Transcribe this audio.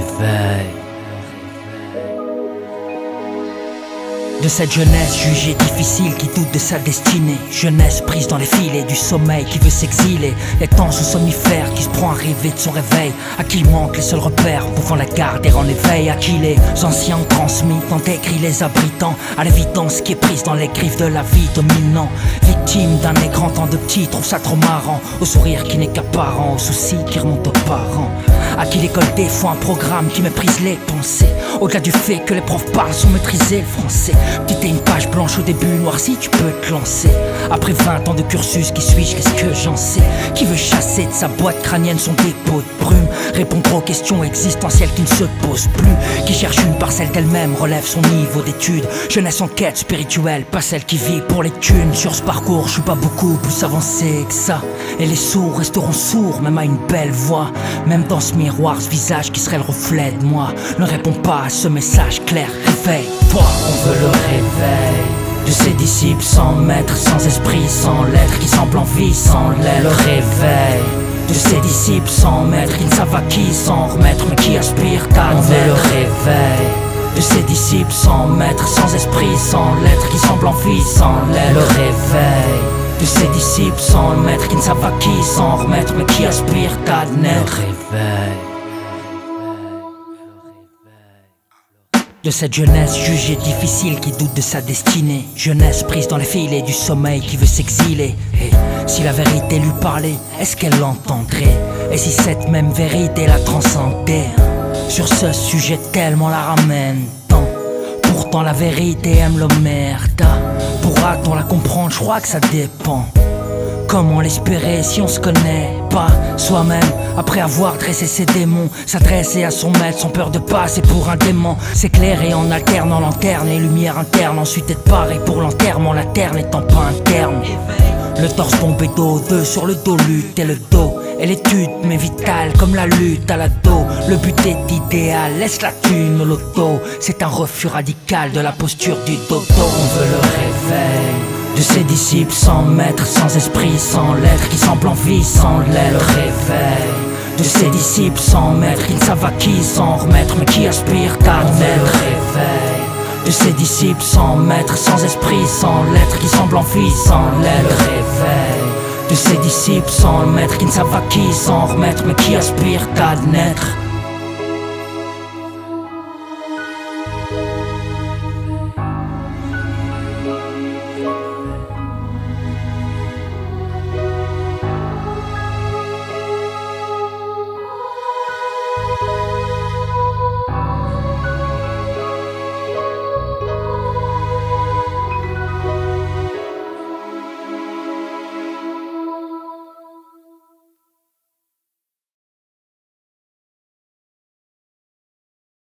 réveil. De cette jeunesse jugée difficile qui doute de sa destinée. Jeunesse prise dans les filets du sommeil qui veut s'exiler. Les temps sous somnifères qui se prend à rêver de son réveil. À qui manquent les seuls repères pouvant la garder en éveil. À qui les anciens ont transmis tant d'écrits les abritant. À l'évidence qui est prise dans les griffes de la vie dominant. Victime d'un écran temps de petits trouve ça trop marrant. Au sourire qui n'est qu'apparent, aux soucis qui remontent aux parents. À qui l'école défend un programme qui méprise les pensées. Au-delà du fait que les profs parlent sans maîtriser le français. Petite et une page blanche au début, noircie, tu peux te lancer. Après 20 ans de cursus, qui suis-je, qu'est-ce que j'en sais? Qui veut chasser de sa boîte crânienne son dépôt de brume? Répondre aux questions existentielles qui ne se posent plus. Qui cherche une parcelle d'elle-même, relève son niveau d'études. Jeunesse en quête spirituelle, pas celle qui vit pour les thunes. Sur ce parcours, je suis pas beaucoup plus avancé que ça. Et les sourds resteront sourds, même à une belle voix. Même dans ce miroir, ce visage qui serait le reflet de moi ne répond pas à ce message clair. Réveille-toi, on veut le réveil de ses disciples sans maître, sans esprit, sans lettres, qui semblent en vie, sans l'aile. Le réveil de ses disciples sans maître, qui ne savent à qui s'en remettre, mais qui aspirent à naître. Le réveil de ses disciples sans maître, sans esprit, sans lettres, qui semblent en vie, sans l'aile. Le réveil de ses disciples sans maître, qui ne savent à qui s'en remettre, mais qui aspirent à naître. Le réveil de cette jeunesse jugée difficile qui doute de sa destinée. Jeunesse prise dans les filets du sommeil qui veut s'exiler. Et si la vérité lui parlait, est-ce qu'elle l'entendrait? Et si cette même vérité la transcendait? Sur ce sujet tellement la ramène tant. Pourtant la vérité aime l'omerta. Pourra-t-on la comprendre? Je crois que ça dépend. Comment l'espérer si on se connaît pas soi-même? Après avoir dressé ses démons, s'adresser à son maître sans peur de passer pour un démon. S'éclairer en alternant lanterne et lumière interne. Ensuite être paré pour l'enterrement, la terre n'étant pas un terme. Le torse bombé dos, deux sur le dos, lutte et le dos. Et l'étude, mais vitale comme la lutte à la dos. Le but est idéal, laisse la thune au loto. C'est un refus radical de la posture du dodo. On veut le réveil de ses disciples sans maître, sans esprit, sans lettres, qui semblent en vie, sans l'aile. Le réveil de ses disciples sans maître, qui ne savent à qui s'en remettre, mais qui aspirent à naître. Le réveil de ses disciples sans maître, sans esprit, sans lettres, qui semblent en vie, sans l'aile. Le réveil de ses disciples sans maître, qui ne savent à qui s'en remettre, mais qui aspirent à naître.